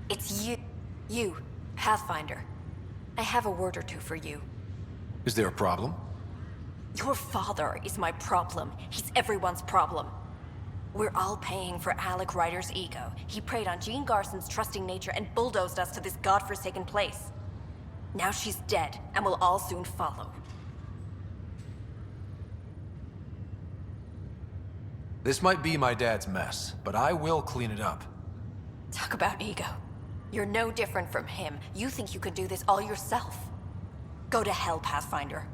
It's you. You, Pathfinder. I have a word or two for you. Is there a problem? Your father is my problem. He's everyone's problem. We're all paying for Alec Ryder's ego. He preyed on Jean Garson's trusting nature and bulldozed us to this godforsaken place. Now she's dead, and we'll all soon follow. This might be my dad's mess, but I will clean it up. Talk about ego. You're no different from him. You think you can do this all yourself. Go to hell, Pathfinder.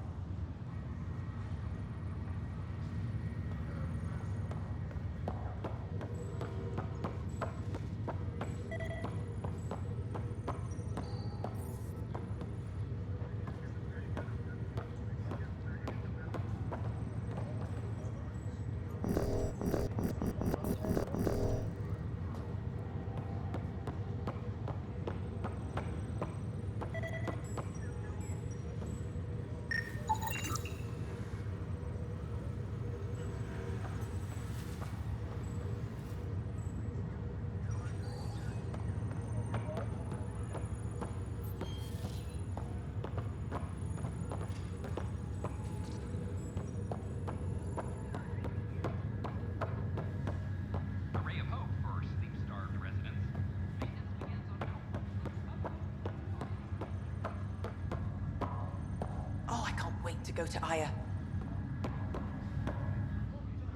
To go to Aya.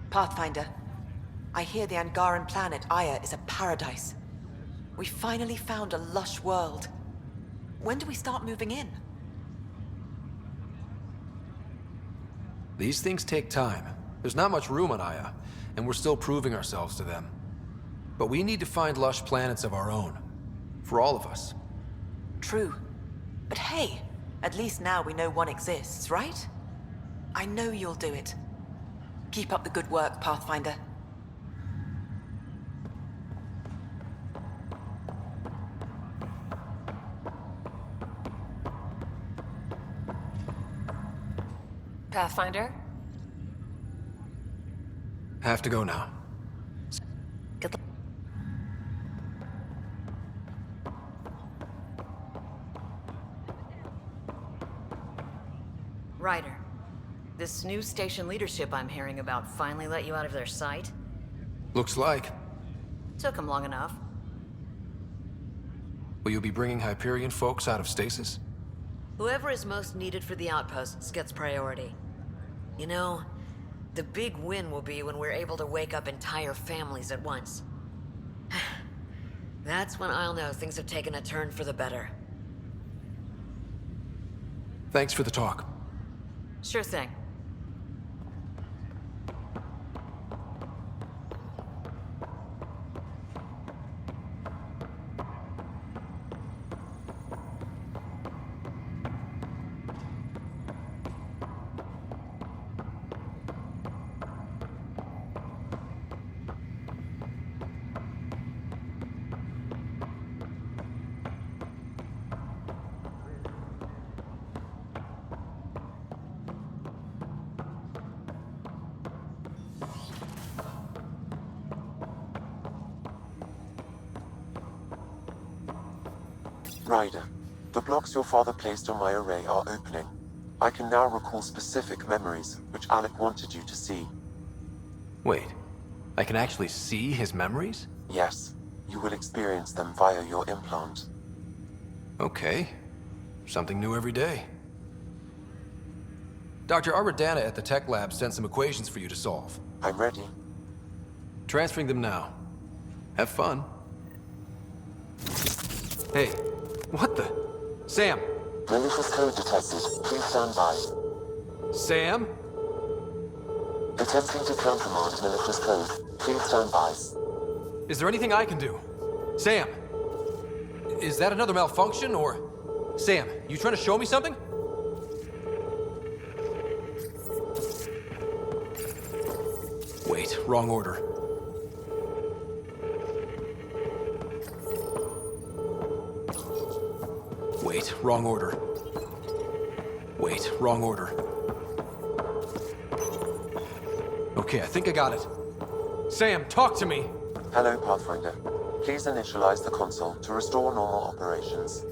Pathfinder, I hear the Angaran planet Aya is a paradise. We finally found a lush world. When do we start moving in? These things take time. There's not much room on Aya, and we're still proving ourselves to them. But we need to find lush planets of our own. For all of us. True. But hey, at least now we know one exists, right? I know you'll do it. Keep up the good work, Pathfinder. Pathfinder? Have to go now. Good luck. Ryder, this new station leadership I'm hearing about finally let you out of their sight? Looks like. Took them long enough. Will you be bringing Hyperion folks out of stasis? Whoever is most needed for the outposts gets priority. You know, the big win will be when we're able to wake up entire families at once. That's when I'll know things have taken a turn for the better. Thanks for the talk. Sure thing. Ryder, the blocks your father placed on my array are opening. I can now recall specific memories, which Alec wanted you to see. Wait, I can actually see his memories? Yes, you will experience them via your implant. Okay. Something new every day. Dr. Arbordana at the tech lab sent some equations for you to solve. I'm ready. Transferring them now. Have fun. Hey, what the? Sam! Malicious code detected. Please stand by. Sam? Attempting to countermand malicious code. Please stand by. Is there anything I can do? Sam! Is that another malfunction, or... Sam, you trying to show me something? Wait, wrong order. Wait, wrong order. Wait, wrong order. Okay, I think I got it. Sam, talk to me! Hello, Pathfinder. Please initialize the console to restore normal operations.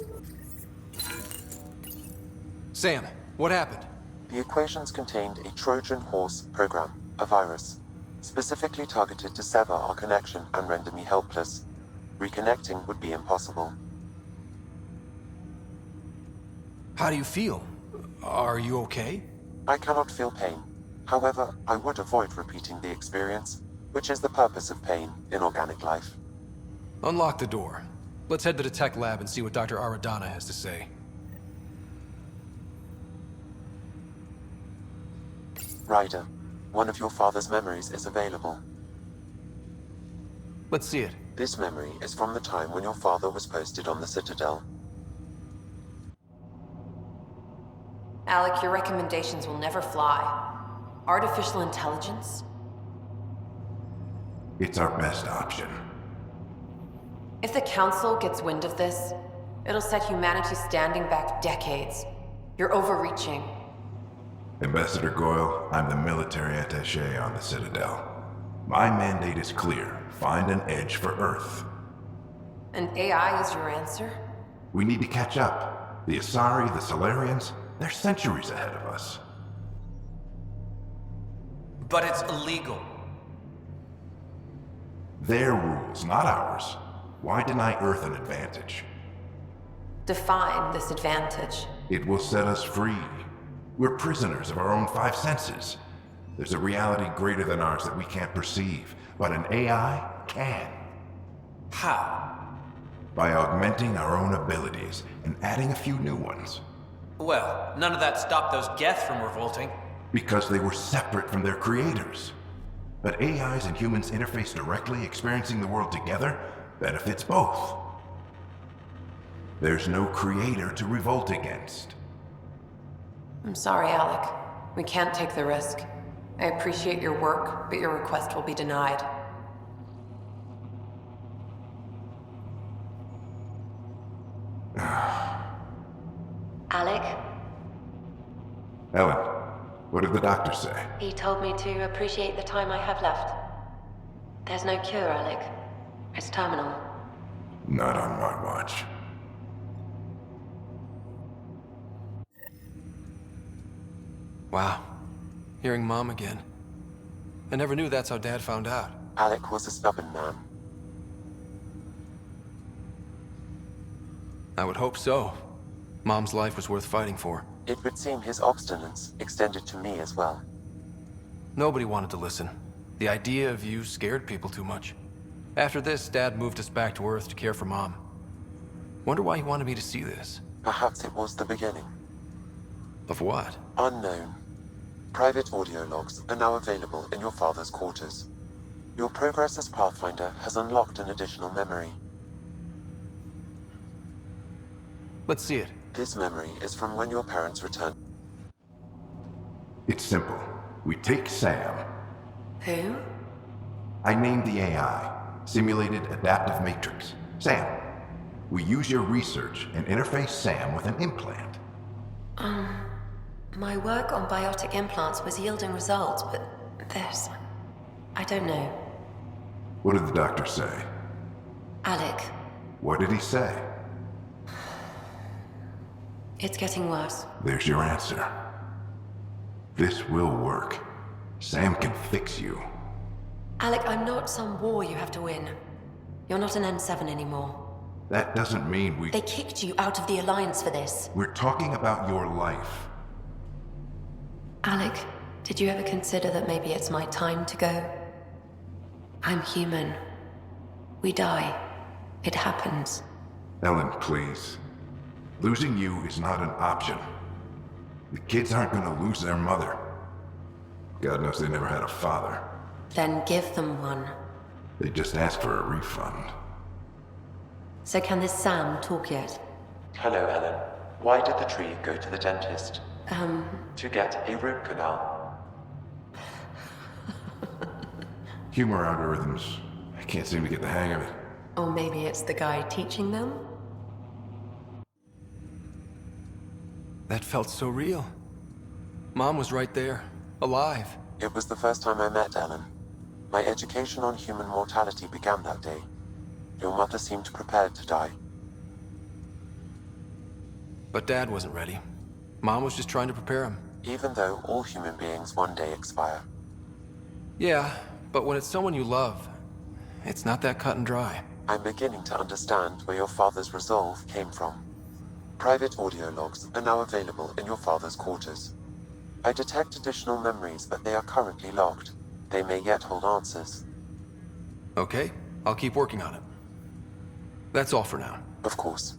Sam, what happened? The equations contained a Trojan horse program, a virus, specifically targeted to sever our connection and render me helpless. Reconnecting would be impossible. How do you feel? Are you okay? I cannot feel pain. However, I would avoid repeating the experience, which is the purpose of pain in organic life. Unlock the door. Let's head to the tech lab and see what Dr. Aradana has to say. Ryder, one of your father's memories is available. Let's see it. This memory is from the time when your father was posted on the Citadel. Alec, your recommendations will never fly. Artificial intelligence? It's our best option. If the Council gets wind of this, it'll set humanity standing back decades. You're overreaching. Ambassador Goyle, I'm the military attaché on the Citadel. My mandate is clear. Find an edge for Earth. And AI is your answer? We need to catch up. The Asari, the Solarians, they're centuries ahead of us. But it's illegal. Their rules, not ours. Why deny Earth an advantage? Define this advantage. It will set us free. We're prisoners of our own five senses. There's a reality greater than ours that we can't perceive, but an AI can. How? By augmenting our own abilities and adding a few new ones. Well, none of that stopped those Geth from revolting. Because they were separate from their creators. But AIs and humans interface directly, experiencing the world together, benefits both. There's no creator to revolt against. I'm sorry, Alec. We can't take the risk. I appreciate your work, but your request will be denied. Alec, Ellen, what did the doctor say? he told me to appreciate the time I have left. There's no cure, Alec. It's terminal. Not on my watch. Wow. Hearing Mom again. I never knew that's how Dad found out. Alec was a stubborn man. I would hope so. Mom's life was worth fighting for. It would seem his obstinance extended to me as well. Nobody wanted to listen. The idea of you scared people too much. After this, Dad moved us back to Earth to care for Mom. Wonder why he wanted me to see this. Perhaps it was the beginning. Of what? Unknown. Private audio logs are now available in your father's quarters. Your progress as Pathfinder has unlocked an additional memory. Let's see it. This memory is from when your parents returned. It's simple. We take Sam. Who? I named the AI, Simulated Adaptive Matrix. Sam. We use your research and interface Sam with an implant. My work on biotic implants was yielding results, but this... I don't know. What did the doctor say? Alec, What did he say? it's getting worse. There's your answer. This will work. Sam can fix you. Alec, I'm not some war you have to win. You're not an N7 anymore. That doesn't mean we... They kicked you out of the Alliance for this. We're talking about your life. Alec, did you ever consider that maybe it's my time to go? I'm human. We die. It happens. Ellen, please. Losing you is not an option. The kids aren't gonna lose their mother. God knows they never had a father. Then give them one. They just asked for a refund. So can this Sam talk yet? Hello, Ellen. Why did the tree go to the dentist? To get a root canal. Humor algorithms. I can't seem to get the hang of it. Or maybe it's the guy teaching them? That felt so real. Mom was right there, alive. It was the first time I met Ellen. My education on human mortality began that day. Your mother seemed prepared to die. But Dad wasn't ready. Mom was just trying to prepare him. Even though all human beings one day expire. Yeah, but when it's someone you love, it's not that cut and dry. I'm beginning to understand where your father's resolve came from. Private audio logs are now available in your father's quarters. I detect additional memories, but they are currently logged. They may yet hold answers. Okay, I'll keep working on it. That's all for now. Of course.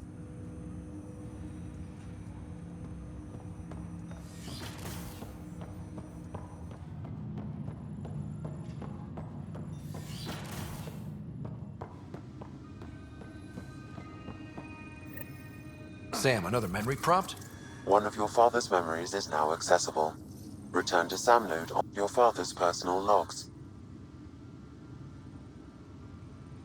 Sam, another memory prompt? One of your father's memories is now accessible. Return to Sam node on your father's personal logs.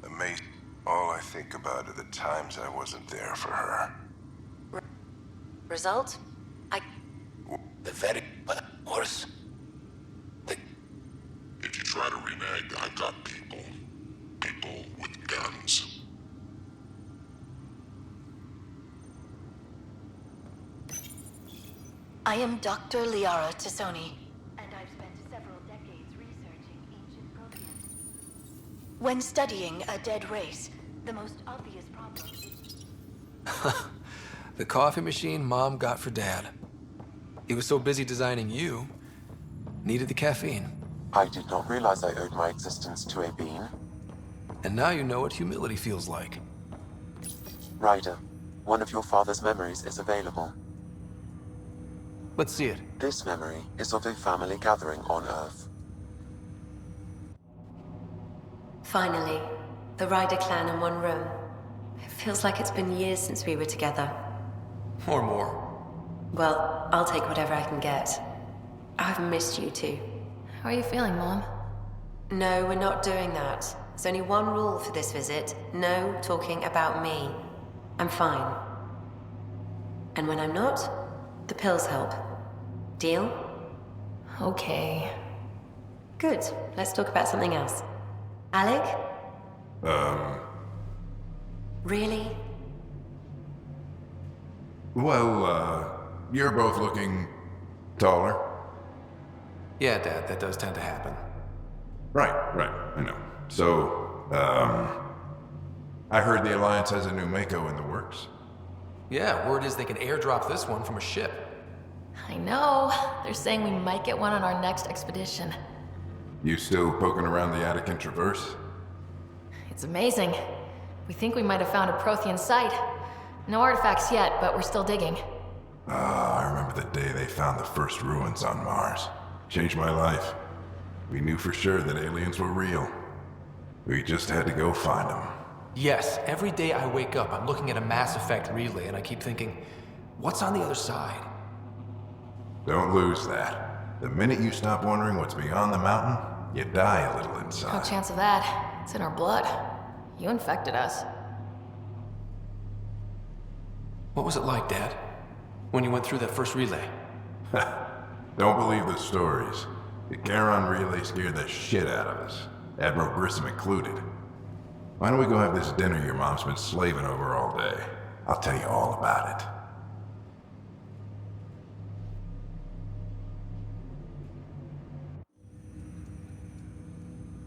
Amazing. All I think about are the times I wasn't there for her. Result? Pathetic, but worse. If you try to renege, I got people. People with guns. I am Dr. Liara Tassoni, and I've spent several decades researching ancient Protheans. When studying a dead race, the most obvious problem is... The coffee machine Mom got for Dad. He was so busy designing you, needed the caffeine. I did not realize I owed my existence to a being. And now you know what humility feels like. Ryder, one of your father's memories is available. Let's see it. This memory is of a family gathering on Earth. Finally, the Ryder clan in one room. It feels like it's been years since we were together. Or more. Well, I'll take whatever I can get. I've missed you too. How are you feeling, Mom? No, we're not doing that. There's only one rule for this visit. No talking about me. I'm fine. And when I'm not, the pills help. Deal? Okay. Good. Let's talk about something else. Alec? Really? Well, you're both looking taller. Yeah, Dad, that does tend to happen. Right, I know. So, I heard the Alliance has a new Mako in the works. Yeah, word is they can airdrop this one from a ship. I know. They're saying we might get one on our next expedition. You still poking around the Attican Traverse? It's amazing. We think we might have found a Prothean site. No artifacts yet, but we're still digging. I remember the day they found the first ruins on Mars. Changed my life. We knew for sure that aliens were real. We just had to go find them. Yes, every day I wake up, I'm looking at a Mass Effect relay and I keep thinking, what's on the other side? Don't lose that. The minute you stop wondering what's beyond the mountain, you die a little inside. No chance of that. It's in our blood. You infected us. What was it like, Dad? When you went through that first relay? Don't believe the stories. The Charon relay scared the shit out of us. Admiral Grissom included. Why don't we go have this dinner your mom's been slaving over all day? I'll tell you all about it.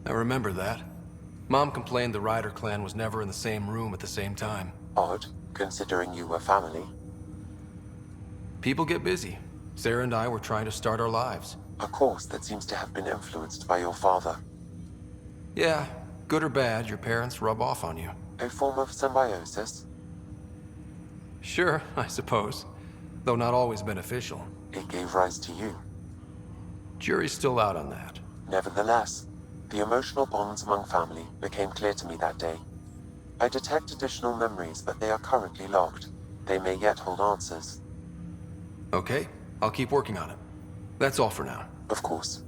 I remember that. Mom complained the Ryder clan was never in the same room at the same time. Odd, considering you were family. People get busy. Sarah and I were trying to start our lives. A course that seems to have been influenced by your father. Yeah, good or bad, your parents rub off on you. A form of symbiosis. Sure, I suppose. Though not always beneficial. It gave rise to you. Jury's still out on that. Nevertheless, the emotional bonds among family became clear to me that day. I detect additional memories, but they are currently logged. They may yet hold answers. Okay, I'll keep working on it. That's all for now. Of course.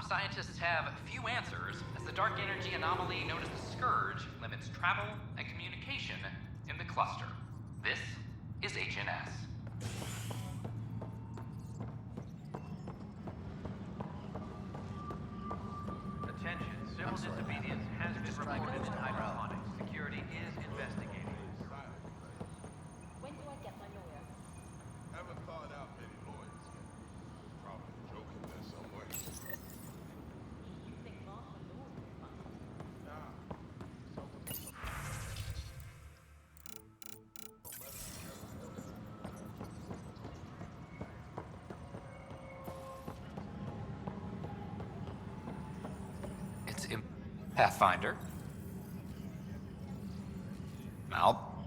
scientists have few answers, as the dark energy anomaly known as the Scourge limits travel and communication in the cluster. This is HNS. Attention, civil disobedience has been reported in hydroponics. Security is investigating. When do I get my lawyer? Haven't thought out many lawyers yet. Probably joking there somewhere. You think Martha Law will find? Nah. It's Pathfinder. Mal.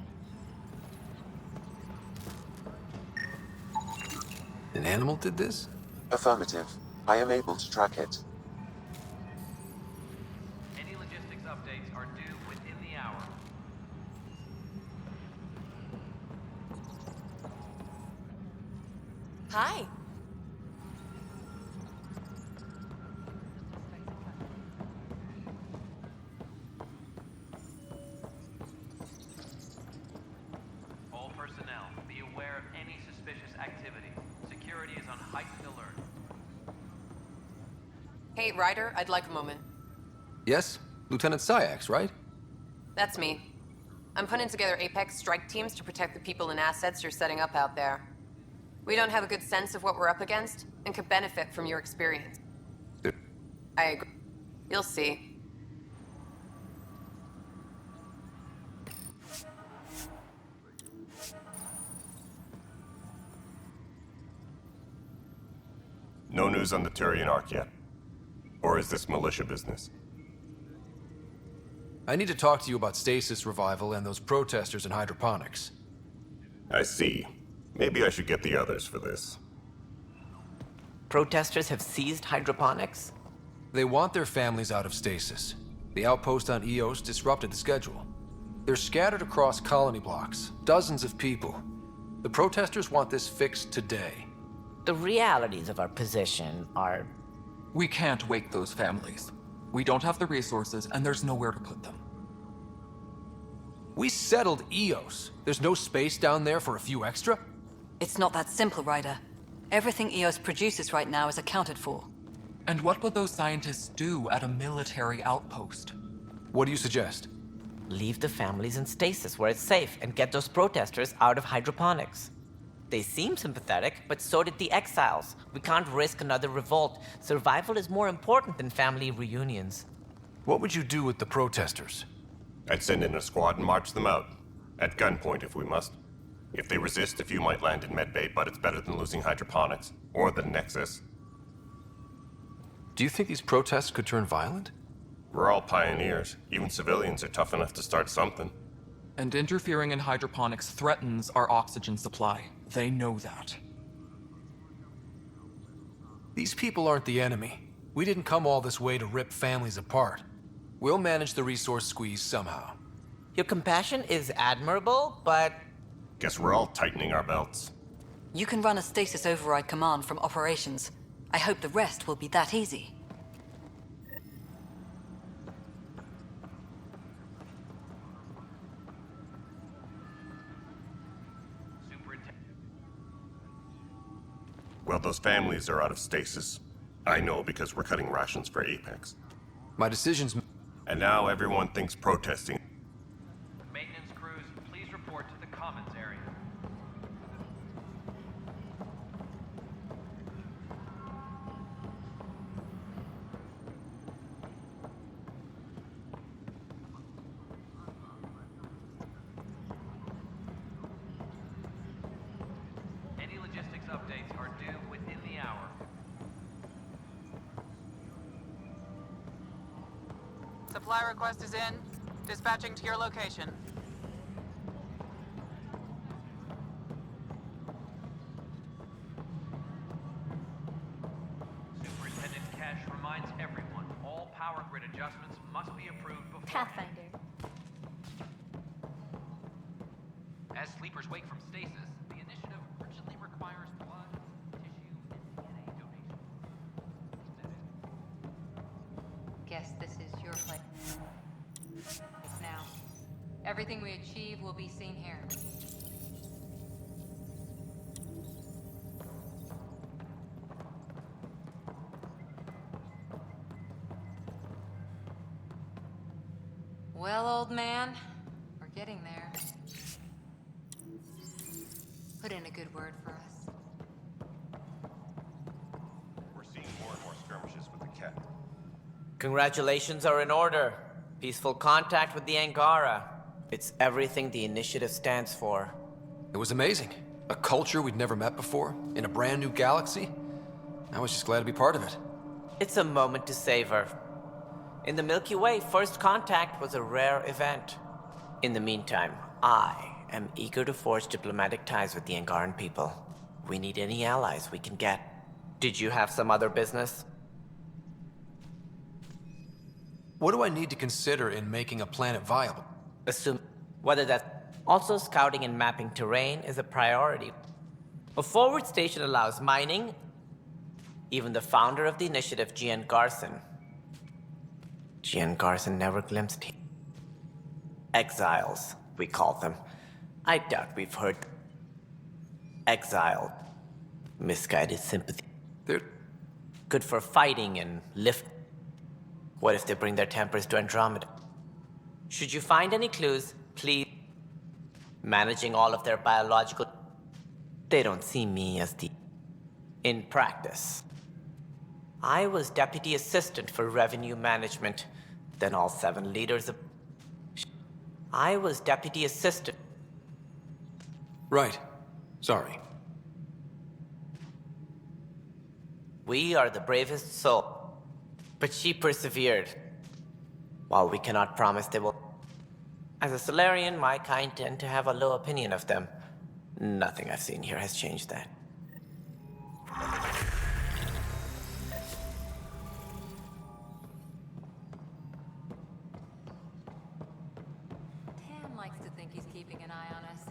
An animal did this? Affirmative. I am able to track it. Any logistics updates are due within the hour. Hi. All personnel, be aware of any suspicious activity. Security is on heightened alert. Hey, Ryder, I'd like a moment. Yes? Lieutenant Syax, right? That's me. I'm putting together Apex strike teams to protect the people and assets you're setting up out there. We don't have a good sense of what we're up against, and could benefit from your experience. I agree. You'll see. No news on the Turian Ark yet? Or is this militia business? I need to talk to you about stasis revival and those protesters in hydroponics. I see. Maybe I should get the others for this. Protesters have seized hydroponics? They want their families out of stasis. The outpost on Eos disrupted the schedule. They're scattered across colony blocks, dozens of people. The protesters want this fixed today. The realities of our position are... We can't wake those families. We don't have the resources, and there's nowhere to put them. We settled Eos. There's no space down there for a few extra? It's not that simple, Ryder. Everything Eos produces right now is accounted for. And what would those scientists do at a military outpost? What do you suggest? Leave the families in stasis where it's safe and get those protesters out of hydroponics. They seem sympathetic, but so did the exiles. We can't risk another revolt. Survival is more important than family reunions. What would you do with the protesters? I'd send in a squad and march them out. At gunpoint if we must. If they resist, a few might land in medbay, but it's better than losing hydroponics. Or the Nexus. Do you think these protests could turn violent? We're all pioneers. Even civilians are tough enough to start something. And interfering in hydroponics threatens our oxygen supply. They know that. These people aren't the enemy. We didn't come all this way to rip families apart. We'll manage the resource squeeze somehow. Your compassion is admirable, but... Guess we're all tightening our belts. You can run a stasis override command from operations. I hope the rest will be that easy. Well, those families are out of stasis. I know because we're cutting rations for Apex. My decision's... And now everyone thinks protesting... Maintenance crews, please report to the commons area. Any logistics updates are due within the hour. Supply request is in. Dispatching to your location. Superintendent Cash reminds everyone, all power grid adjustments must be approved before... Pathfinder. As sleepers wake from stasis, the initiative urgently requires blood, tissue, and DNA donations. guess this is your place now. Everything we achieve will be seen here. Well, old man, we're getting there. Put in a good word for us. We're seeing more and more skirmishes with the cat. Congratulations are in order. Peaceful contact with the Angara. It's everything the initiative stands for. It was amazing. A culture we'd never met before, in a brand new galaxy. I was just glad to be part of it. It's a moment to savor. In the Milky Way, first contact was a rare event. In the meantime, I am eager to forge diplomatic ties with the Angaran people. We need any allies we can get. Did you have some other business? What do I need to consider in making a planet viable? Assume whether that's also scouting and mapping terrain is a priority. A forward station allows mining. Even the founder of the initiative, Gian Garson. Gian Garson never glimpsed exiles, we call them. I doubt we've heard exile. Misguided sympathy. They're good for fighting and lift. What if they bring their tempers to Andromeda? Should you find any clues, please. Managing all of their biological. They don't see me as the. In practice. I was deputy assistant for revenue management, then all 7 leaders of. I was deputy assistant. Right. Sorry. We are the bravest soul, but she persevered. While we cannot promise they will. As a Solarian, my kind tend to have a low opinion of them. Nothing I've seen here has changed that. Tan likes to think he's keeping an eye on us.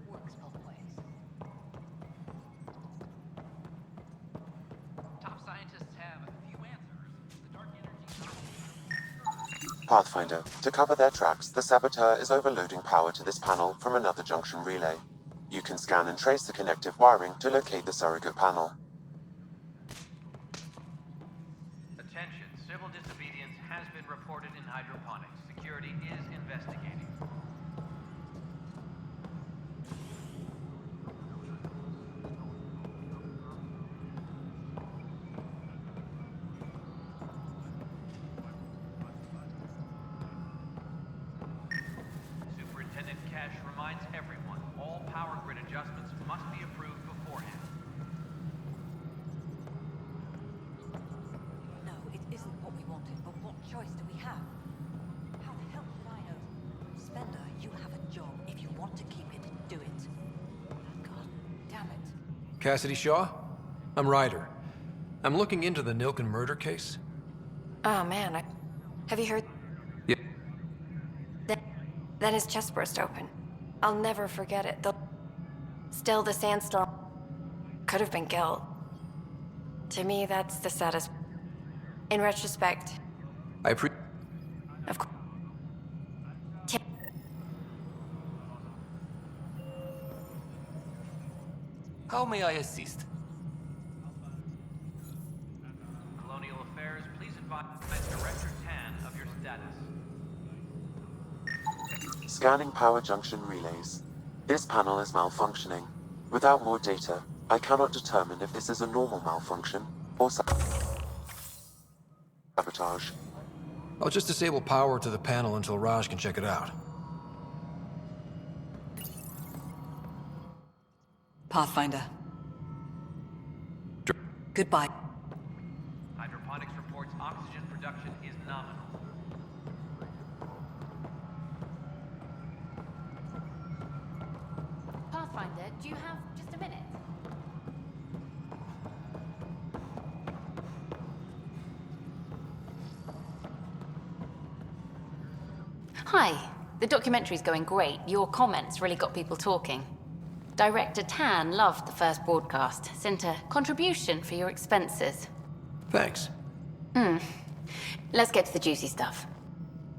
Works both ways. Top scientists have a few answers. The dark energy. Pathfinder, to cover their tracks, the saboteur is overloading power to this panel from another junction relay. You can scan and trace the connective wiring to locate the surrogate panel. Attention, civil disobedience has been reported in hydroponics. Security is investigating. Superintendent Cash reminds everyone, all power grid adjustments must be approved beforehand. No, it isn't what we wanted, but what choice do we have? How the hell did I know? Spender, you have a job. If you want to keep it, do it. God damn it. Cassidy Shaw? I'm Ryder. I'm looking into the Nilken murder case. Oh man, have you heard? Yeah. Then his chest burst open. I'll never forget it. Still, the sandstorm could have been guilt. To me, that's the saddest. In retrospect, of course. How may I assist? Colonial Affairs, please advise Director Tan of your status. Scanning power junction relays. This panel is malfunctioning. Without more data, I cannot determine if this is a normal malfunction or sabotage. I'll just disable power to the panel until Raj can check it out. Pathfinder. Goodbye. Hydroponics reports oxygen production is nominal. Pathfinder, do you have just a minute? Hi. The documentary's going great. Your comments really got people talking. Director Tan loved the first broadcast. Sent a contribution for your expenses. Thanks. Let's get to the juicy stuff.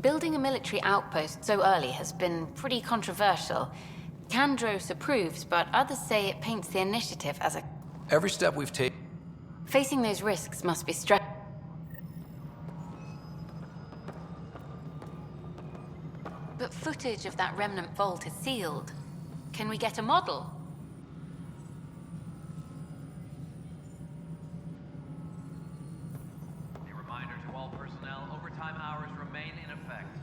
Building a military outpost so early has been pretty controversial. Kandros approves, but others say it paints the initiative as a... Every step we've taken... Facing those risks must be stressful. But footage of that remnant vault is sealed. Can we get a model? A reminder to all personnel, overtime hours remain in effect.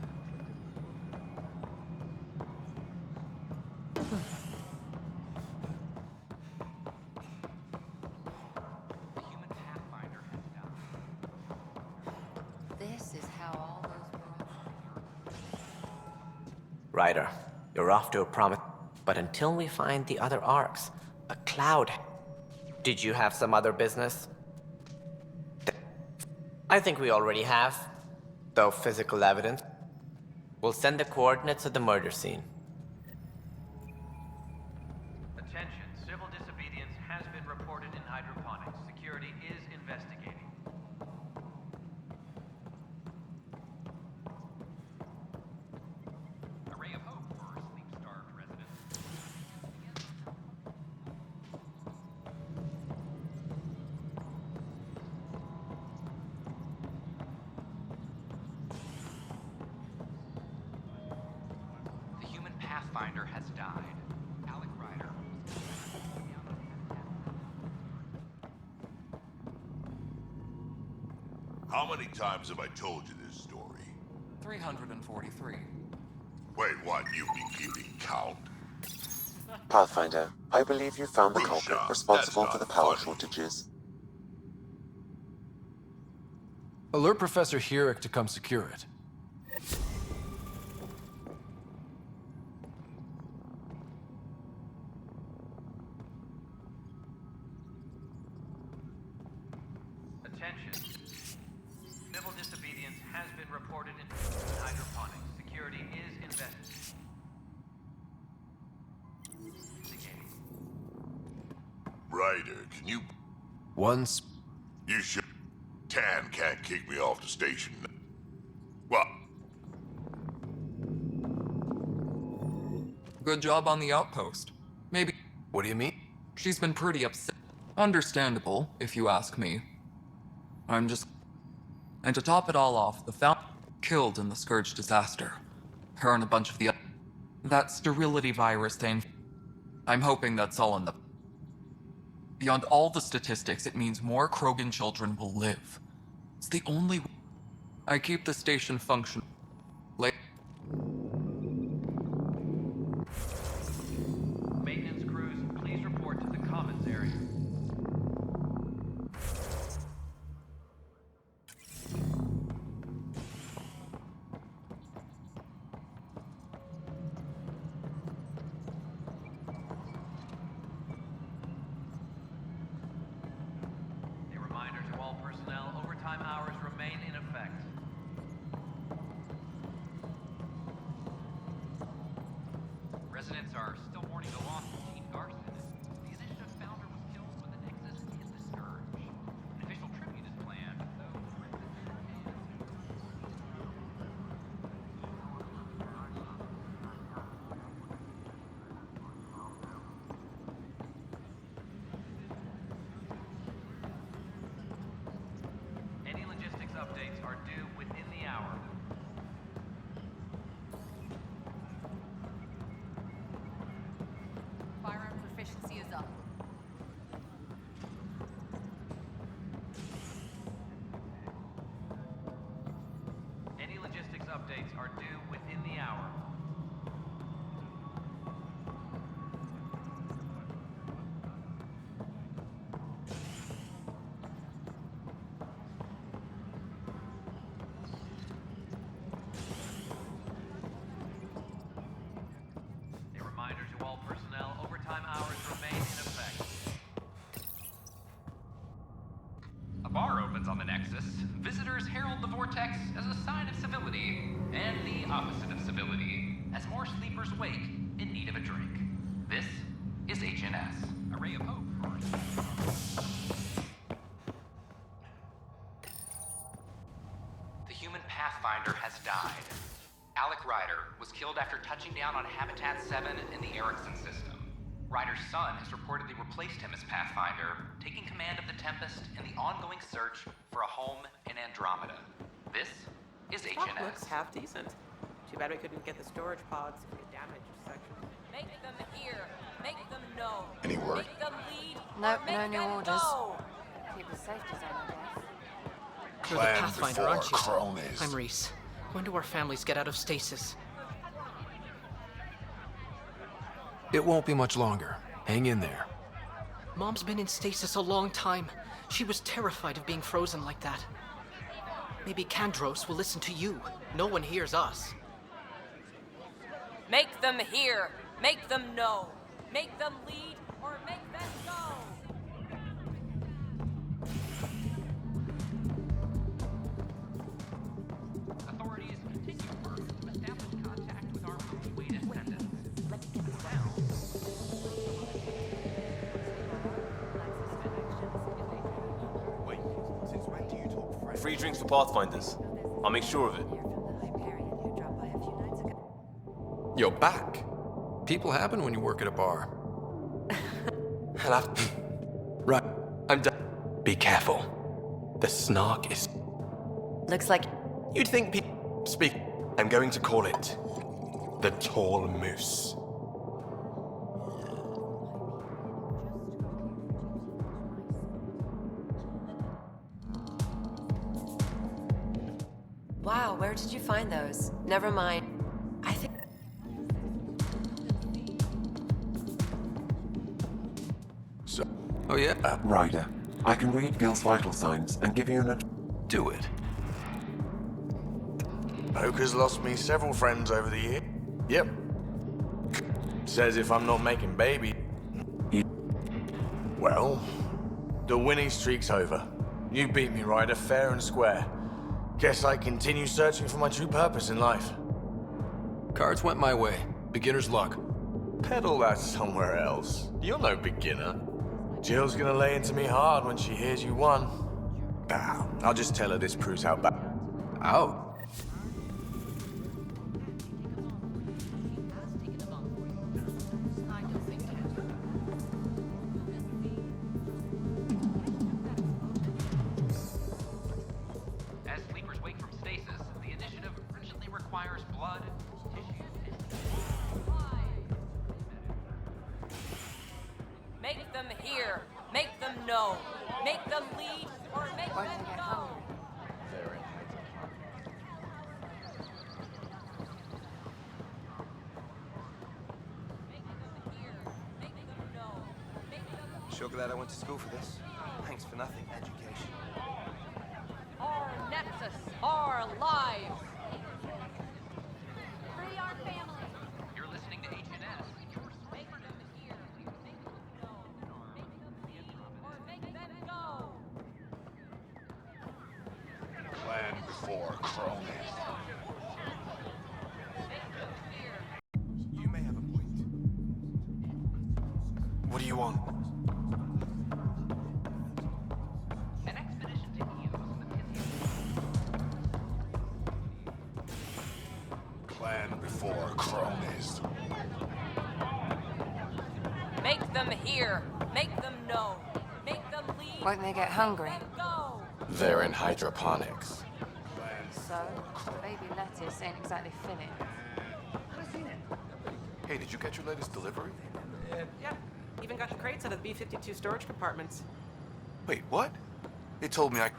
The human pathfinder has died. This is how all those Ryder, you're off to a promise. But until we find the other arcs, a cloud. Did you have some other business? I think we already have, though physical evidence. We'll send the coordinates of the murder scene. Attention, civil disobedience has been reported in hydroponics. Security is investigating. A ray of hope for sleep-starved residents. The human pathfinder has died. Alec Ryder. How many times have I told you this story? 343. Wait, what? You've been keeping count? Pathfinder, I believe you found the Good culprit job. responsible That's for the not power funny. shortages. Alert Professor Hurek to come secure it. Attention. Civil disobedience has been reported in hydroponics. Security is investigating. Ryder, can you... Once... You should... Tan can't kick me off the station. What? Good job on the outpost. Maybe... What do you mean? She's been pretty upset. Understandable, if you ask me. I'm just... And to top it all off, the Fountain killed in the Scourge disaster. Her and a bunch of the... That sterility virus thing. I'm hoping that's all in the... Beyond all the statistics, it means more Krogan children will live. It's the only... I keep the station functioning. Maintenance crews, please report to the commons area. A reminder to all personnel, overtime hours remain in effect. Residents are still mourning the loss of Gene Garson. The initiative founder was killed when the Nexus hit the Scourge. An official tribute is planned, though... Any logistics updates are due within the hour. Firearm proficiency is up. Any logistics updates are due within the hour. A reminder to all personnel, overtime hours remain in effect. A bar opens on the Nexus. Visitors herald the vortex as a sign of civility, and the opposite of civility, as more sleepers wake in need of a drink. This is HNS, a ray of hope for... human pathfinder has died. Alec Ryder was killed after touching down on Habitat 7 in the Erickson system. Ryder's son has reportedly replaced him as pathfinder, taking command of the Tempest in the ongoing search for a home in Andromeda. This is Stock looks HNS. half decent. Too bad we couldn't get the storage pods for the damaged section. Make them hear. Make them know. Any word? Make them lead. Nope, or make no new them orders. go. Keep the safety zone, I guess. You're the Pathfinder, aren't you? cronies. I'm Reese. When do our families get out of stasis? It won't be much longer. Hang in there. Mom's been in stasis a long time. She was terrified of being frozen like that. Maybe Kandros will listen to you. No one hears us. Make them hear. Make them know. Make them lead or make them go. Authorities continue work to establish contact with our Milky Way descendants. Wait, since when do you talk French? Free drinks for Pathfinders. I'll make sure of it. You're back. People happen when you work at a bar. Right, I'm done. Be careful. The snark is... Looks like You'd think people speak... I'm going to call it... the Tall Moose. Wow, where did you find those? Never mind. I think... So, Oh yeah? Ryder, I can read Gil's vital signs and give you an... Do it. Poker's lost me several friends over the year. Yep. Says if I'm not making baby... Well, the winning streak's over. You beat me, Ryder, fair and square. Guess I continue searching for my true purpose in life. Cards went my way. Beginner's luck. Peddle that somewhere else. You're no beginner. Jill's gonna lay into me hard when she hears you won. Nah, I'll just tell her this proves how bad... Out. As sleepers wake from stasis, the initiative urgently requires blood, tissue, Make them hear. Make them know. Make them lead or make them go. Sure glad I went to school for this. Thanks for nothing, education. Our Nexus, our lives. Free our family. You're listening to HNS. Make them hear. Make them know. Make them lead or make them go. Plan before cronies. You may have a point. What do you want? An expedition to Eos in the Pythian. Plan before cronies. Make them hear. Make them know. Make them lead. won't they get hungry? Go. They're in hydroponics. So, baby lettuce ain't exactly filling. Hey, did you get your latest delivery? Yeah, even got the crates out of the B-52 storage compartments. Wait, what? They told me I...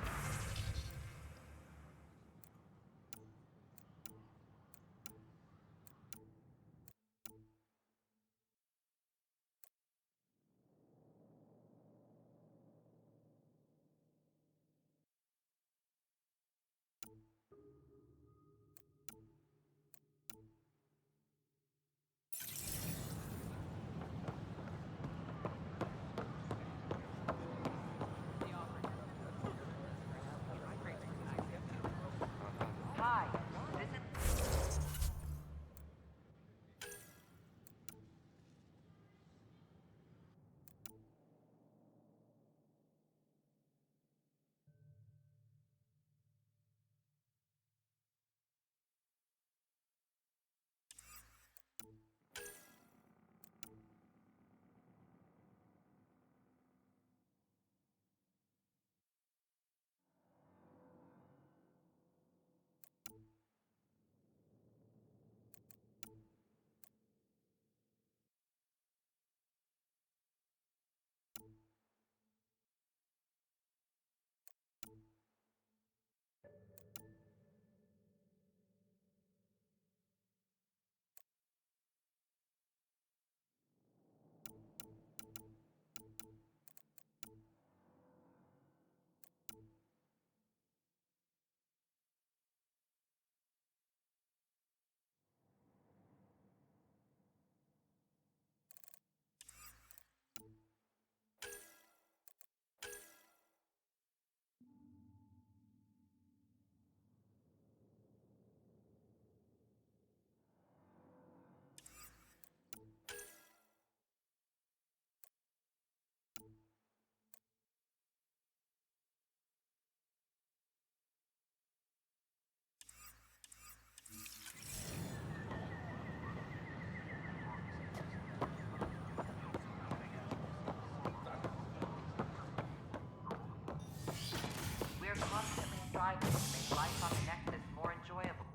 surviving to make life on the Nexus more enjoyable.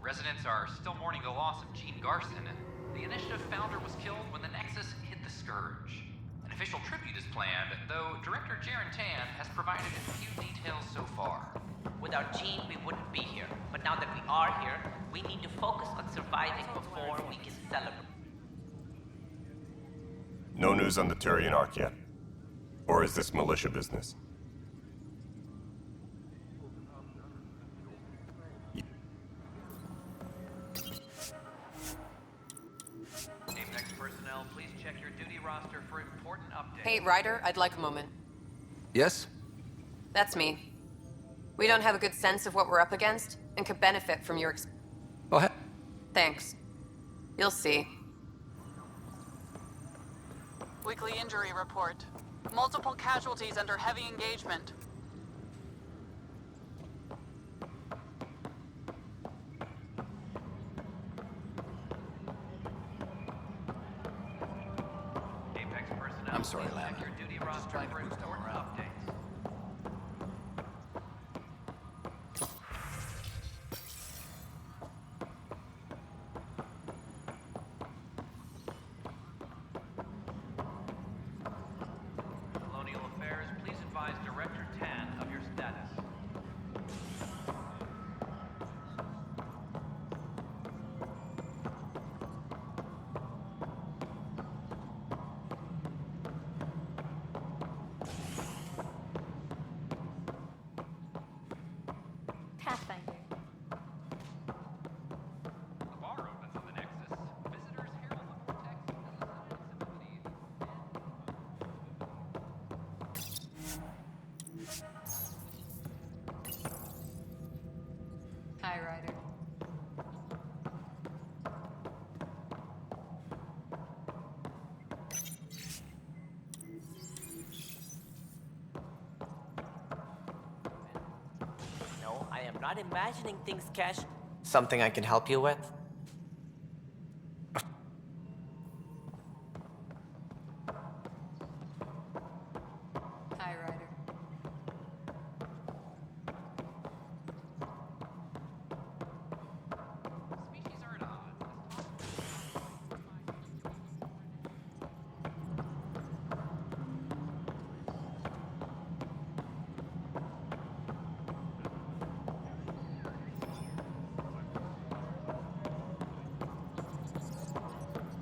Residents are still mourning the loss of Jean Garson. The initiative founder was killed when the Nexus hit the Scourge. An official tribute is planned, though Director Jaren Tan has provided a few details so far. Without Jean, we wouldn't be here. But now that we are here, we need to focus on surviving before we can celebrate. No news on the Turian Ark yet? Or is this militia business? Apex personnel, please check your duty roster for important updates. Hey, Ryder, I'd like a moment. Yes? That's me. We don't have a good sense of what we're up against, and could benefit from your Oh, Thanks. You'll see. Weekly injury report. Multiple casualties under heavy engagement. Apex personnel, I'm sorry, please Lam. check your duty roster for important updates. Colonial Affairs, please advise Director Tan of your status. Pathfinder. The bar opens on the Nexus. Visitors herald the vortex as a sign of civility. Hi, Ryder. No, I am not imagining things, Cash. Something I can help you with? Hi, Ryder. Species are at odds.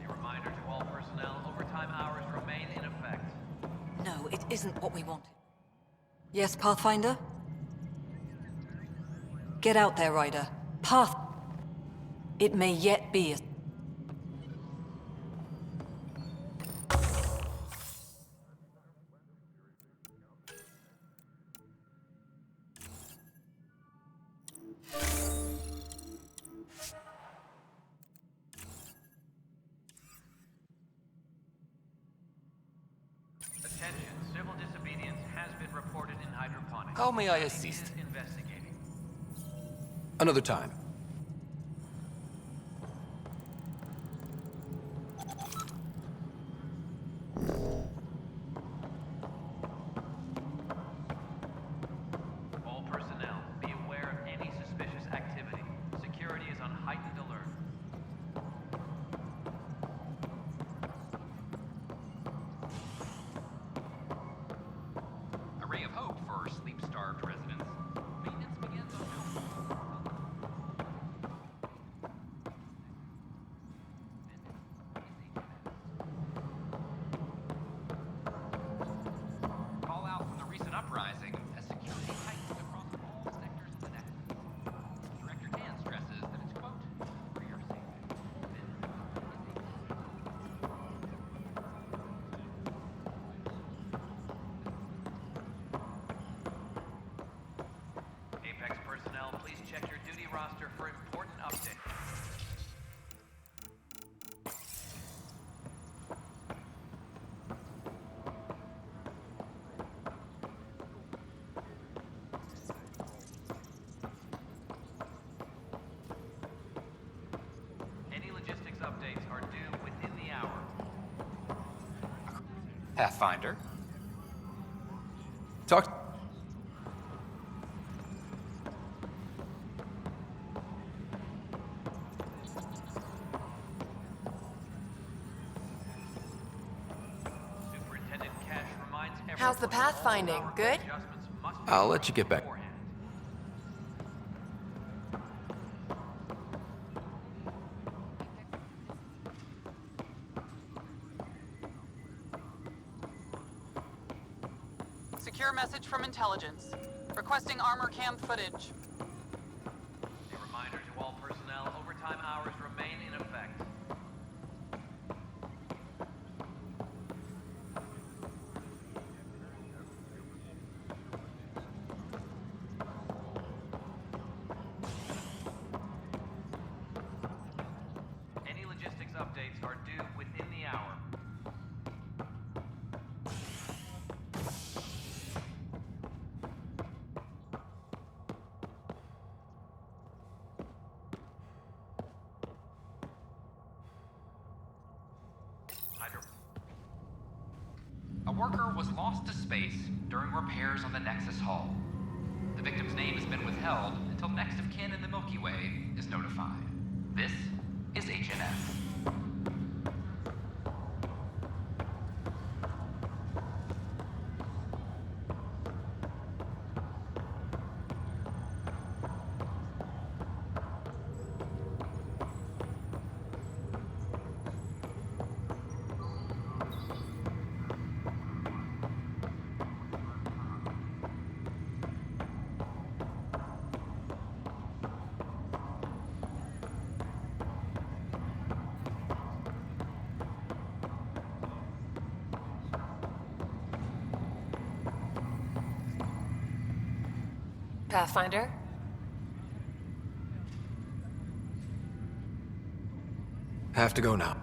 A reminder to all personnel, overtime hours remain in effect. No, it isn't what we wanted. Yes, Pathfinder? Get out there, Ryder. Path... It may yet be a... Attention, civil disobedience has been reported in hydroponics. How may I Is assist? investigating. Another time. All personnel, be aware of any suspicious activity. Security is on heightened alert. A ray of hope for sleep-starved residents. Maintenance begins on Pathfinder. Talk. How's the pathfinding? Good? I'll let you get back. Secure message from intelligence. Requesting armor cam footage. A reminder to all personnel, overtime hours remain in effect. Any logistics updates are due within the hour. A worker was lost to space during repairs on the Nexus hull. The victim's name has been withheld until next of kin in the Milky Way is notified. This is HNS. Pathfinder? Have to go now.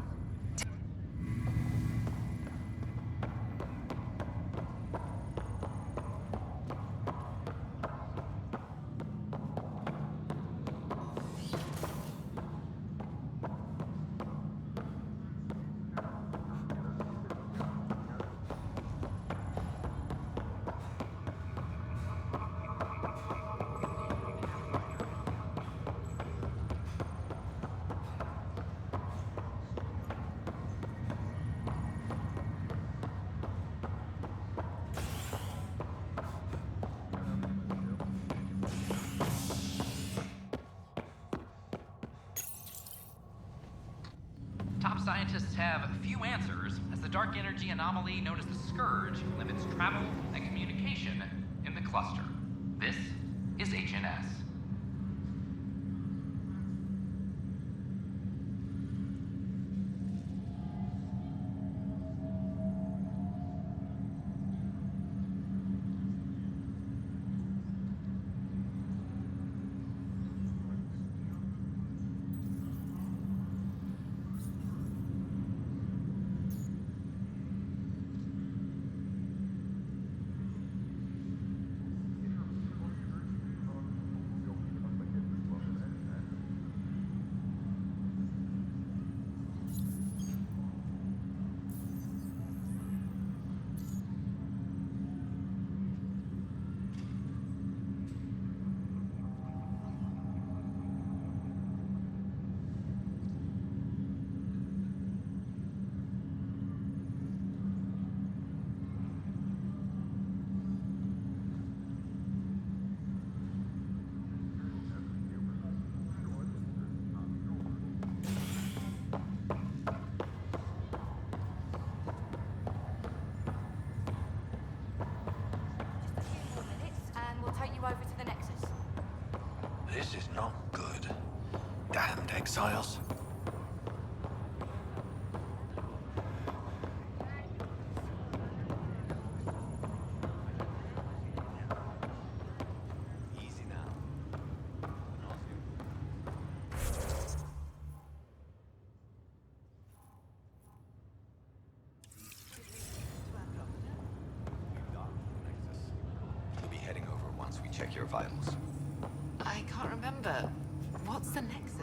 Top scientists have few answers, as the dark energy anomaly known as the Scourge limits travel and communication in the cluster. This is HNS. This is not good. Damned exiles. Easy now. We'll be heading over once we check your vitals. I can't remember. What's the Nexus?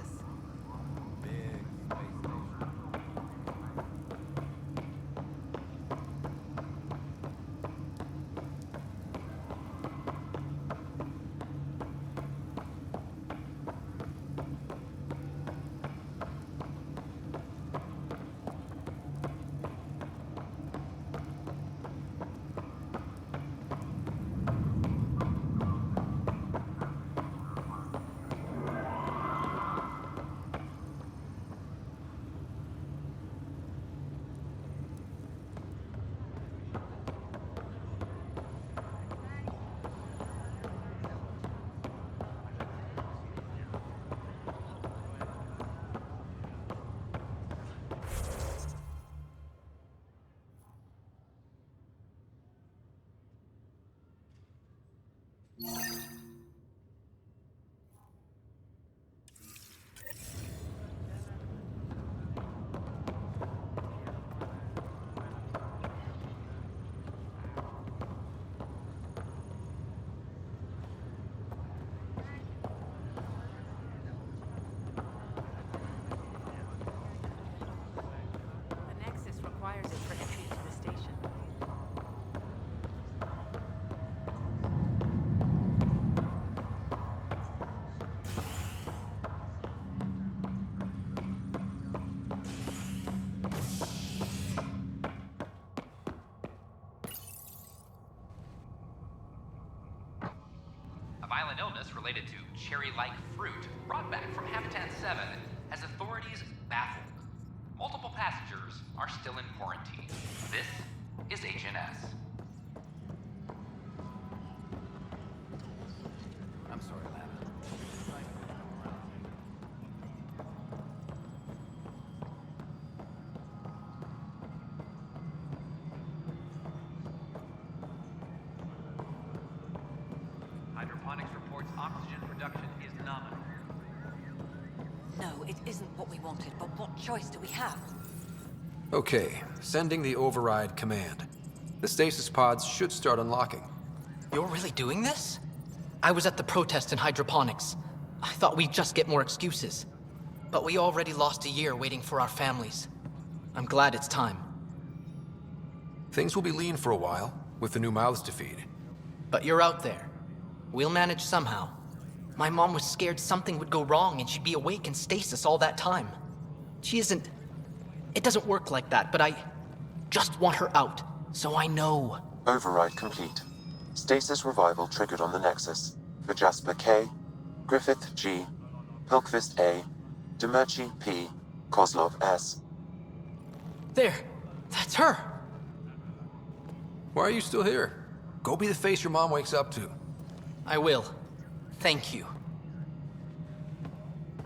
an illness related to cherry-like fruit brought back from Habitat 7 has authorities baffled. Multiple passengers are still in quarantine. This is HNS. I'm sorry, Lana. Hydroponics reports oxygen production is nominal. No, it isn't what we wanted, but what choice do we have? Okay, sending the override command. The stasis pods should start unlocking. You're really doing this? I was at the protest in hydroponics. I thought we'd just get more excuses. But we already lost a year waiting for our families. I'm glad it's time. Things will be lean for a while, with the new mouths to feed. But you're out there. We'll manage somehow. My mom was scared something would go wrong and she'd be awake in stasis all that time. She isn't... It doesn't work like that, but I just want her out, so I know. Override complete. Stasis revival triggered on the Nexus. For Jasper K, Griffith G, Pilkvist A, Demerchi P, Kozlov S. There! That's her! Why are you still here? Go be the face your mom wakes up to. I will. Thank you.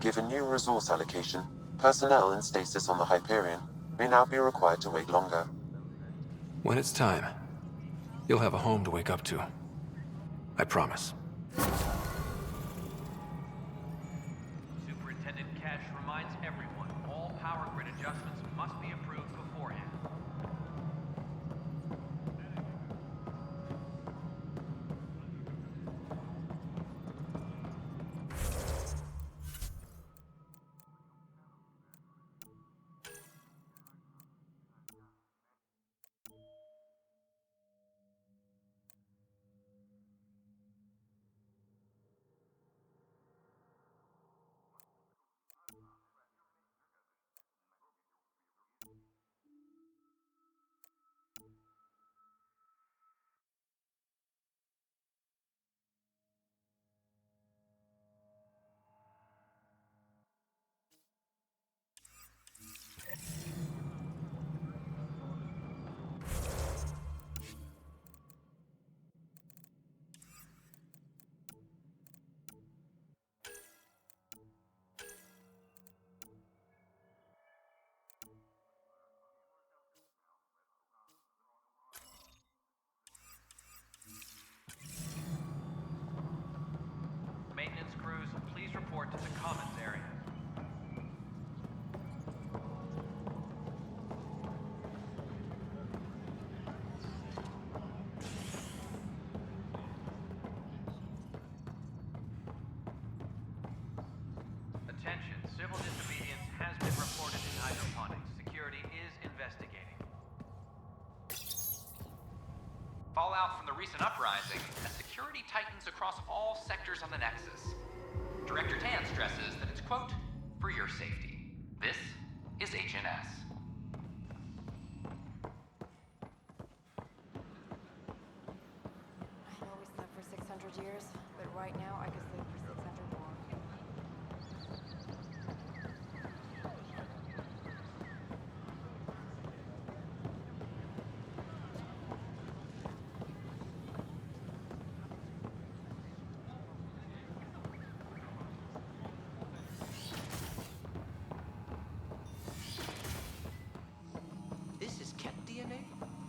Given new resource allocation, personnel in stasis on the Hyperion may now be required to wait longer. When it's time, you'll have a home to wake up to. I promise. Superintendent Cash reminds everyone all power grid adjustments must be approved beforehand. Maintenance crews, please report to the commons area. Attention, civil disobedience has been reported in hydroponics. Security is investigating. Fallout from the recent uprising as security tightens across all sectors on the Nexus. Director Tan stresses that it's, quote, for your safety. This is HNS. I know we slept for 600 years, but right now I could sleep for 600 more. This is Ket DNA?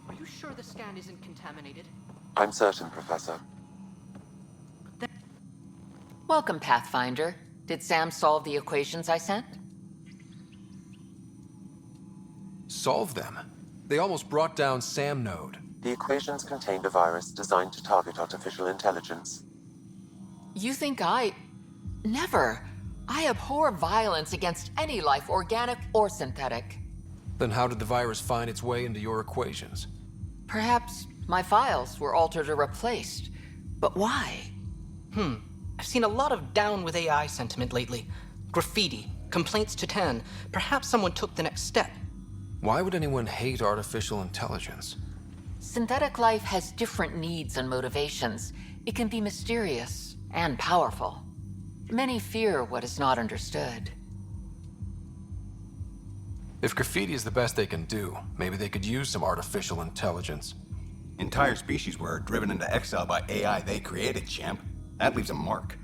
Are you sure the scan isn't contaminated? I'm certain, Professor. Welcome, Pathfinder. Did Sam solve the equations I sent? Solve them? They almost brought down Sam Node. The equations contained a virus designed to target artificial intelligence. You think I... Never. I abhor violence against any life, organic or synthetic. Then how did the virus find its way into your equations? Perhaps my files were altered or replaced. But why? I've seen a lot of down with AI sentiment lately. Graffiti, complaints to Tan. Perhaps someone took the next step. Why would anyone hate artificial intelligence? Synthetic life has different needs and motivations. It can be mysterious, and powerful. Many fear what is not understood. If graffiti is the best they can do, maybe they could use some artificial intelligence. Entire species were driven into exile by AI they created, champ. That leaves a mark.